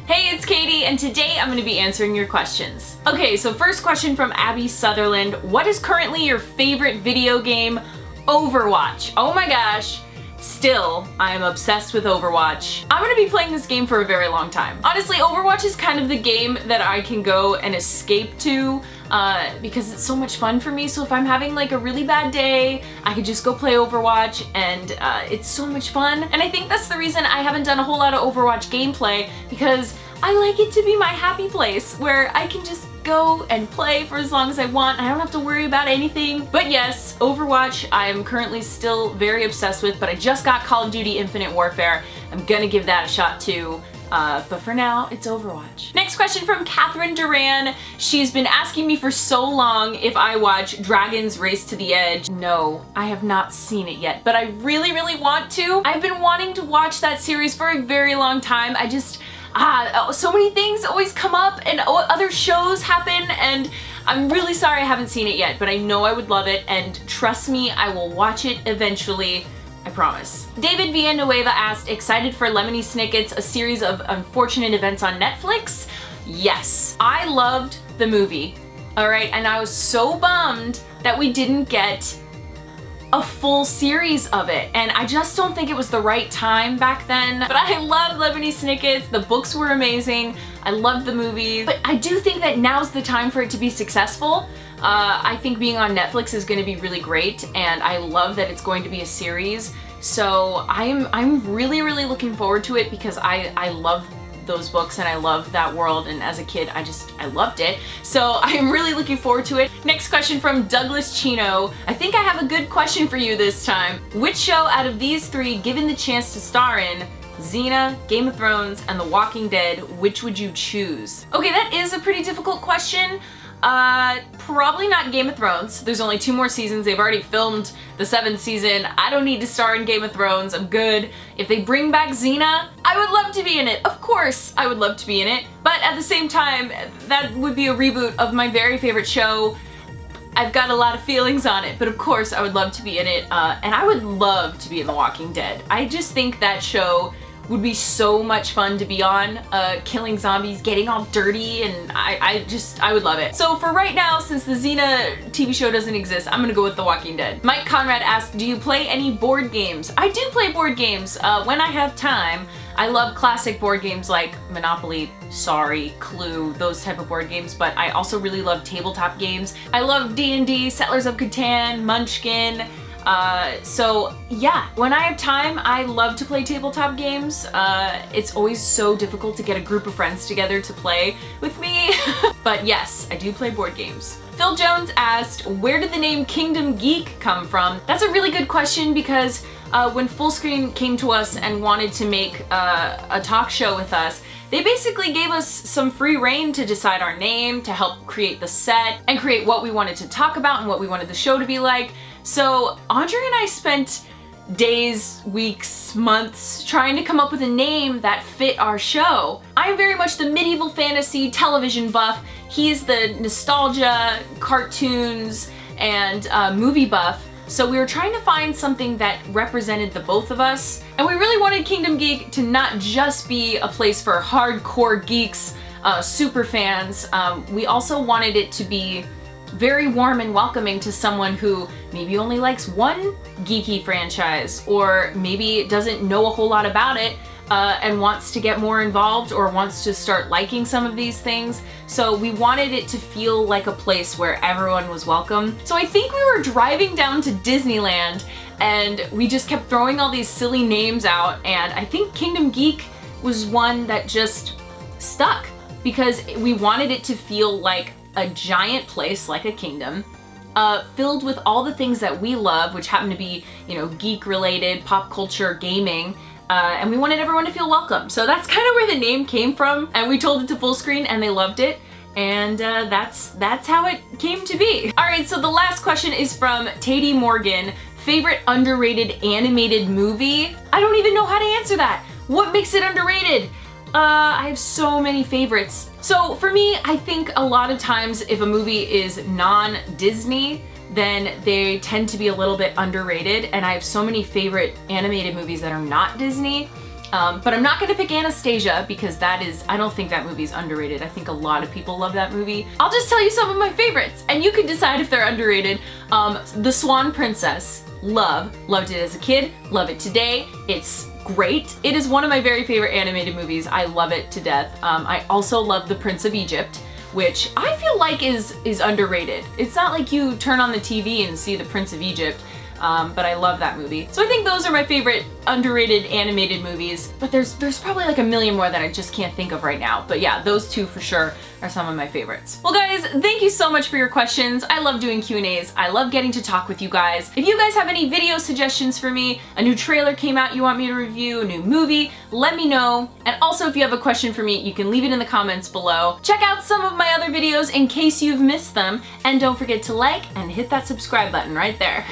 Hey, it's Katie, and today I'm going to be answering your questions. Okay, so first question from Abby Sutherland. What is currently your favorite video game? Overwatch. Oh my gosh. Still, I am obsessed with Overwatch. I'm gonna be playing this game for a very long time. Honestly, Overwatch is kind of the game that I can go and escape to because it's so much fun for me. So if I'm having like a really bad day, I could just go play Overwatch and it's so much fun. And I think that's the reason I haven't done a whole lot of Overwatch gameplay, because I like it to be my happy place where I can just go and play for as long as I want. I don't have to worry about anything. But yes, Overwatch I am currently still very obsessed with, but I just got Call of Duty Infinite Warfare. I'm gonna give that a shot too. But for now, it's Overwatch. Next question from Catherine Duran. She's been asking me for so long if I watch Dragon's Race to the Edge. No, I have not seen it yet, but I really, really want to. I've been wanting to watch that series for a very long time. I just, so many things always come up and other shows happen, and I'm really sorry I haven't seen it yet, but I know I would love it, and trust me, I will watch it eventually. I promise. David Villanueva asked, excited for Lemony Snicket's A Series of Unfortunate Events on Netflix? Yes. I loved the movie, alright, and I was so bummed that we didn't get a full series of it, and I just don't think it was the right time back then. But I love Lemony Snicket. The books were amazing. I loved the movie, but I do think that now's the time for it to be successful. I think being on Netflix is going to be really great, and I love that it's going to be a series. So I'm really, really looking forward to it because I love those books and I love that world, and as a kid I loved it. So I am really looking forward to it. Next question from Douglas Chino. I think I have a good question for you this time. Which show out of these three, given the chance to star in, Xena, Game of Thrones, and The Walking Dead, which would you choose? Okay, that is a pretty difficult question. Probably not Game of Thrones. There's only 2 more seasons. They've already filmed the 7th season. I don't need to star in Game of Thrones. I'm good. If they bring back Xena, I would love to be in it. Of course, I would love to be in it. But at the same time, that would be a reboot of my very favorite show. I've got a lot of feelings on it, but of course I would love to be in it. And I would love to be in The Walking Dead. I just think that show would be so much fun to be on, killing zombies, getting all dirty, and I would love it. So for right now, since the Xena TV show doesn't exist, I'm gonna go with The Walking Dead. Mike Conrad asked, do you play any board games? I do play board games when I have time. I love classic board games like Monopoly, Sorry, Clue, those type of board games, but I also really love tabletop games. I love D&D, Settlers of Catan, Munchkin. So yeah, when I have time, I love to play tabletop games. It's always so difficult to get a group of friends together to play with me. But yes, I do play board games. Phil Jones asked, where did the name Kingdom Geek come from? That's a really good question because when Fullscreen came to us and wanted to make a talk show with us, they basically gave us some free reign to decide our name, to help create the set, and create what we wanted to talk about and what we wanted the show to be like. So Andre and I spent days, weeks, months trying to come up with a name that fit our show. I'm very much the medieval fantasy television buff. He's the nostalgia, cartoons, and movie buff. So we were trying to find something that represented the both of us. And we really wanted Kingdom Geek to not just be a place for hardcore geeks, super fans. We also wanted it to be very warm and welcoming to someone who maybe only likes one geeky franchise, or maybe doesn't know a whole lot about it and wants to get more involved or wants to start liking some of these things. So we wanted it to feel like a place where everyone was welcome. So I think we were driving down to Disneyland and we just kept throwing all these silly names out, and I think Kingdom Geek was one that just stuck because we wanted it to feel like a giant place, like a kingdom, filled with all the things that we love, which happen to be, you know, geek related, pop culture, gaming, and we wanted everyone to feel welcome. So that's kind of where the name came from, and we told it to Fullscreen and they loved it, and that's how it came to be. Alright, so the last question is from Tady Morgan. Favorite underrated animated movie? I don't even know how to answer that. What makes it underrated? I have so many favorites. So for me, I think a lot of times if a movie is non-Disney, then they tend to be a little bit underrated, and I have so many favorite animated movies that are not Disney. But I'm not gonna pick Anastasia because I don't think that movie's underrated. I think a lot of people love that movie. I'll just tell you some of my favorites and you can decide if they're underrated. The Swan Princess, loved it as a kid, love it today. It's great. It is one of my very favorite animated movies. I love it to death. I also love The Prince of Egypt, which I feel like is underrated. It's not like you turn on the TV and see The Prince of Egypt. But I love that movie. So I think those are my favorite underrated animated movies, but there's probably like a million more that I just can't think of right now. But yeah, those two for sure are some of my favorites. Well guys, thank you so much for your questions. I love doing Q&As. I love getting to talk with you guys. If you guys have any video suggestions for me, a new trailer came out you want me to review, a new movie, let me know. And also if you have a question for me, you can leave it in the comments below. Check out some of my other videos in case you've missed them, and don't forget to like and hit that subscribe button right there.